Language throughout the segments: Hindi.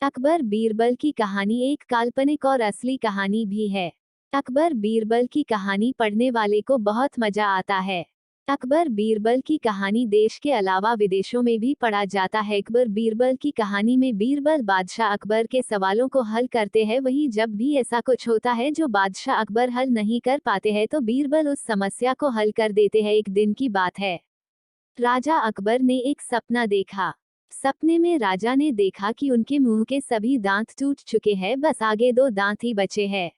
अकबर बीरबल की कहानी एक काल्पनिक और असली कहानी भी है। अकबर बीरबल की कहानी पढ़ने वाले को बहुत मजा आता है। अकबर बीरबल की कहानी देश के अलावा विदेशों में भी पढ़ा जाता है। अकबर बीरबल की कहानी में बीरबल बादशाह अकबर के सवालों को हल करते हैं। वहीं जब भी ऐसा कुछ होता है जो बादशाह अकबर हल नहीं कर पाते हैं तो बीरबल उस समस्या को हल कर देते हैं। एक दिन की बात है, राजा अकबर ने एक सपना देखा। सपने में राजा ने देखा कि उनके मुंह के सभी दांत टूट चुके हैं, बस आगे 2 दांत ही बचे हैं।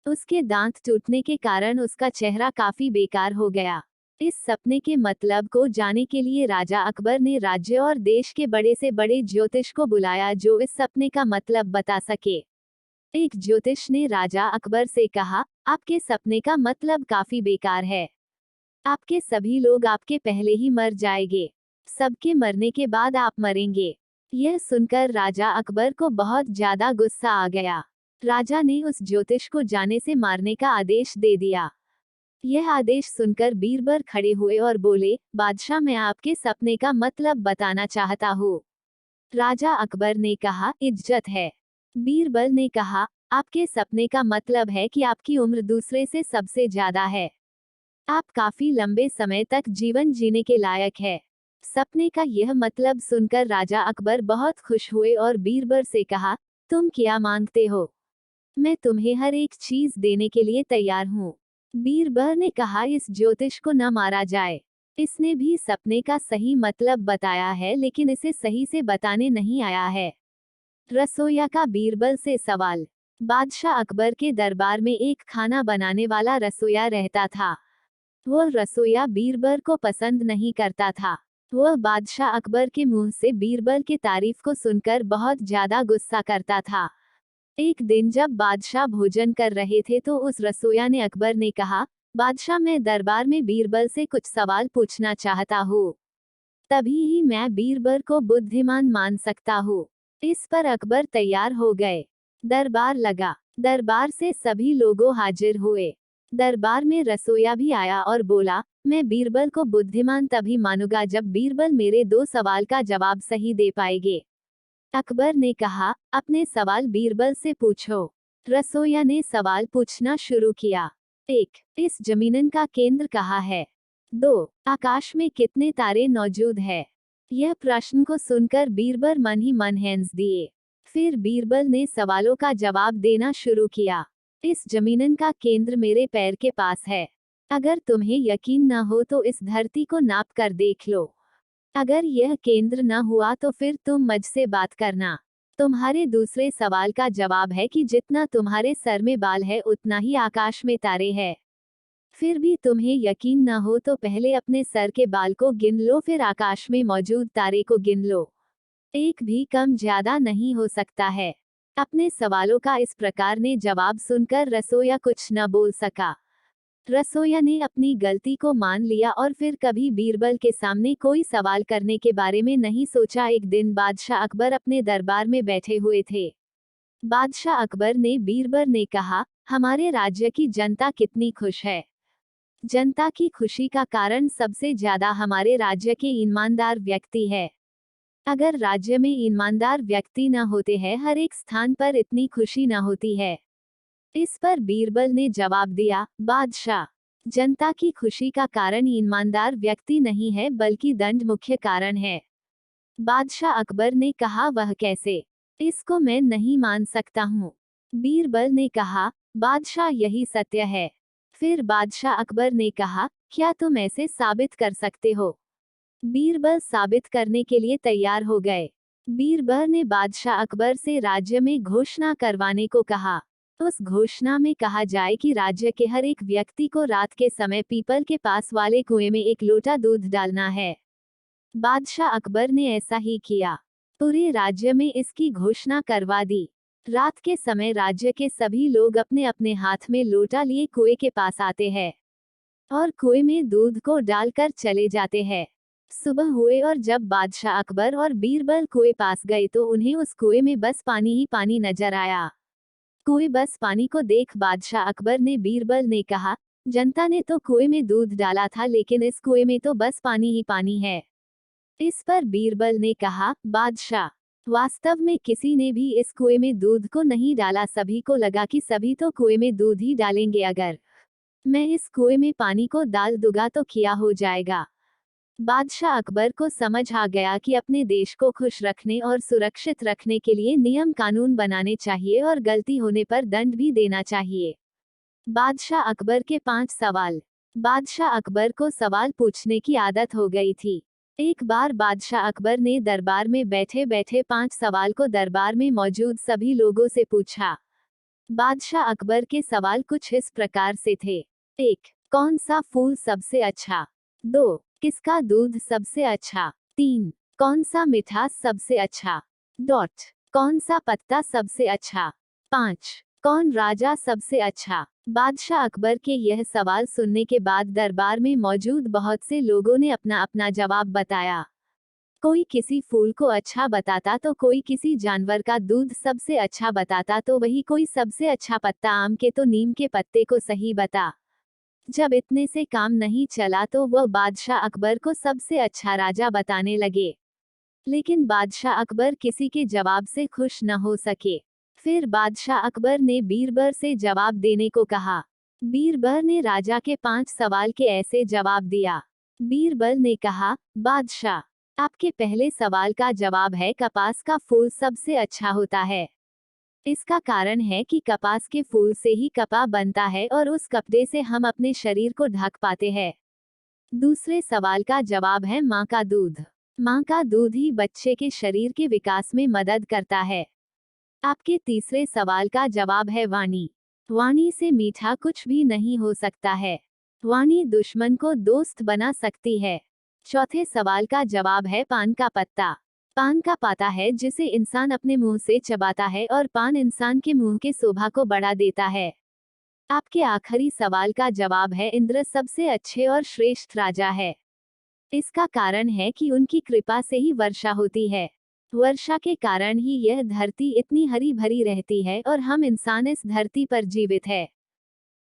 उसके दांत टूटने के कारण उसका चेहरा काफी बेकार हो गया। इस सपने के मतलब को जानने के लिए राजा अकबर ने राज्य और देश के बड़े से बड़े ज्योतिष को बुलाया जो इस सपने का मतलब बता सके। एक ज्योतिष ने राजा अकबर से कहा, आपके सपने का मतलब काफी बेकार है। आपके सभी लोग आपके पहले ही मर जाएंगे। सबके मरने के बाद आप मरेंगे। यह सुनकर राजा अकबर को बहुत ज्यादा गुस्सा आ गया। राजा ने उस ज्योतिष को जाने से मारने का आदेश दे दिया। यह आदेश सुनकर बीरबल खड़े हुए और बोले, बादशाह मैं आपके सपने का मतलब बताना चाहता हूँ। राजा अकबर ने कहा, इज्जत है। बीरबल ने कहा, आपके सपने का मतलब है कि आपकी उम्र दूसरे से सबसे ज्यादा है। आप काफी लंबे समय तक जीवन जीने के लायक है। सपने का यह मतलब सुनकर राजा अकबर बहुत खुश हुए और बीरबल से कहा, तुम क्या मांगते हो? मैं तुम्हें हर एक चीज देने के लिए तैयार हूँ। बीरबल ने कहा, इस ज्योतिष को न मारा जाए। इसने भी सपने का सही मतलब बताया है लेकिन इसे सही से बताने नहीं आया है। रसोइया का बीरबल से सवाल। बादशाह अकबर के दरबार में एक खाना बनाने वाला रसोइया रहता था। वह रसोइया बीरबल को पसंद नहीं करता था। वह बादशाह अकबर के मुंह से बीरबल की तारीफ को सुनकर बहुत ज्यादा गुस्सा करता था। एक दिन जब बादशाह भोजन कर रहे थे तो उस रसोइया ने अकबर ने कहा, बादशाह मैं दरबार में बीरबल से कुछ सवाल पूछना चाहता हूँ। तभी ही मैं बीरबल को बुद्धिमान मान सकता हूँ। इस पर अकबर तैयार हो गए। दरबार लगा। दरबार से सभी लोगों हाजिर हुए। दरबार में रसोइया भी आया और बोला, मैं बीरबल को बुद्धिमान तभी मानूंगा जब बीरबल मेरे 2 सवाल का जवाब सही दे पाएंगे। अकबर ने कहा, अपने सवाल बीरबल से पूछो। रसोइया ने सवाल पूछना शुरू किया। 1. इस जमीन का केंद्र कहाँ है? 2. आकाश में कितने तारे मौजूद है? यह प्रश्न को सुनकर बीरबल मन ही मन हंस दिए। फिर बीरबल ने सवालों का जवाब देना शुरू किया। इस जमीन का केंद्र मेरे पैर के पास है। अगर तुम्हें यकीन न हो तो इस धरती को नाप कर देख लो। अगर यह केंद्र न हुआ तो फिर तुम मुझसे बात करना। तुम्हारे दूसरे सवाल का जवाब है कि जितना तुम्हारे सर में बाल है उतना ही आकाश में तारे हैं। फिर भी तुम्हें यकीन न हो तो पहले अपने सर के बाल को गिन लो, फिर आकाश में मौजूद तारे को गिन लो। एक भी कम ज्यादा नहीं हो सकता है। अपने सवालों का इस प्रकार ने जवाब सुनकर रसोइया कुछ न बोल सका। रसोइया ने अपनी गलती को मान लिया और फिर कभी बीरबल के सामने कोई सवाल करने के बारे में नहीं सोचा। एक दिन बादशाह अकबर अपने दरबार में बैठे हुए थे। बादशाह अकबर ने बीरबल ने कहा, हमारे राज्य की जनता कितनी खुश है। जनता की खुशी का कारण सबसे ज्यादा हमारे राज्य के ईमानदार व्यक्ति है। अगर राज्य में ईमानदार व्यक्ति न होते हैं हर एक स्थान पर इतनी खुशी न होती है। इस पर बीरबल ने जवाब दिया, बादशाह, जनता की खुशी का कारण ईमानदार व्यक्ति नहीं है बल्कि दंड मुख्य कारण है। बादशाह अकबर ने कहा, वह कैसे? इसको मैं नहीं मान सकता हूँ। बीरबल ने कहा, बादशाह यही सत्य है। फिर बादशाह अकबर ने कहा, क्या तुम ऐसे साबित कर सकते हो? बीरबल साबित करने के लिए तैयार हो गए। बीरबल ने बादशाह अकबर से राज्य में घोषणा करवाने को कहा। उस घोषणा में कहा जाए कि राज्य के हर एक व्यक्ति को रात के समय पीपल के पास वाले कुएं में 1 लोटा दूध डालना है। बादशाह अकबर ने ऐसा ही किया। पूरे राज्य में इसकी घोषणा करवा दी। रात के समय राज्य के सभी लोग अपने अपने हाथ में लोटा लिए कुएं के पास आते हैं और कुएं में दूध को डालकर चले जाते हैं। सुबह हुए और जब बादशाह अकबर और बीरबल कुएं पास गए तो उन्हें उस कुएं में बस पानी ही पानी नजर आया। कुएं बस पानी को देख बादशाह अकबर ने बीरबल ने कहा, जनता ने तो कुएं में दूध डाला था लेकिन इस कुएं में तो बस पानी ही पानी है। इस पर बीरबल ने कहा, बादशाह, वास्तव में किसी ने भी इस कुएं में दूध को नहीं डाला। सभी को लगा कि सभी तो कुएं में दूध ही डालेंगे, अगर मैं इस कुएं में पानी को डाल दूंगा तो क्या हो जाएगा। बादशाह अकबर को समझ आ गया कि अपने देश को खुश रखने और सुरक्षित रखने के लिए नियम कानून बनाने चाहिए और गलती होने पर दंड भी देना चाहिए। बादशाह अकबर के 5 सवाल। बादशाह अकबर को सवाल पूछने की आदत हो गई थी। एक बार बादशाह अकबर ने दरबार में बैठे बैठे 5 सवाल को दरबार में मौजूद सभी लोगों से पूछा। बादशाह अकबर के सवाल कुछ इस प्रकार से थे। 1. कौन सा फूल सबसे अच्छा? 2. किसका दूध सबसे अच्छा? 3. कौन सा मिठास सबसे अच्छा? डॉट। कौन सा पत्ता सबसे अच्छा? 5. कौन राजा सबसे अच्छा? बादशाह अकबर के यह सवाल सुनने के बाद दरबार में मौजूद बहुत से लोगों ने अपना अपना जवाब बताया। कोई किसी फूल को अच्छा बताता तो कोई किसी जानवर का दूध सबसे अच्छा बताता तो वही कोई सबसे अच्छा पत्ता आम के तो नीम के पत्ते को सही बता। जब इतने से काम नहीं चला तो वह बादशाह अकबर को सबसे अच्छा राजा बताने लगे। लेकिन बादशाह अकबर किसी के जवाब से खुश न हो सके। फिर बादशाह अकबर ने बीरबल से जवाब देने को कहा। बीरबल ने राजा के 5 सवाल के ऐसे जवाब दिया। बीरबल ने कहा, बादशाह, आपके पहले सवाल का जवाब है कपास का फूल सबसे अच्छा होता है। इसका कारण है कि कपास के फूल से ही कपड़ा बनता है और उस कपड़े से हम अपने शरीर को ढक पाते हैं। दूसरे सवाल का जवाब है माँ का दूध। माँ का दूध ही बच्चे के शरीर के विकास में मदद करता है। आपके तीसरे सवाल का जवाब है वाणी। वाणी से मीठा कुछ भी नहीं हो सकता है। वाणी दुश्मन को दोस्त बना सकती है। चौथे सवाल का जवाब है पान का पत्ता। पान का पत्ता है जिसे इंसान अपने मुंह से चबाता है और पान इंसान के मुंह के शोभा को बढ़ा देता है। आपके आखिरी सवाल का जवाब है इंद्र सबसे अच्छे और श्रेष्ठ राजा है। इसका कारण है कि उनकी कृपा से ही वर्षा होती है। वर्षा के कारण ही यह धरती इतनी हरी भरी रहती है और हम इंसान इस धरती पर जीवित है।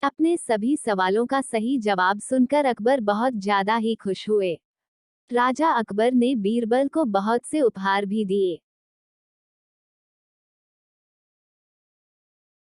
अपने सभी सवालों का सही जवाब सुनकर अकबर बहुत ज्यादा ही खुश हुए। राजा अकबर ने बीरबल को बहुत से उपहार भी दिए।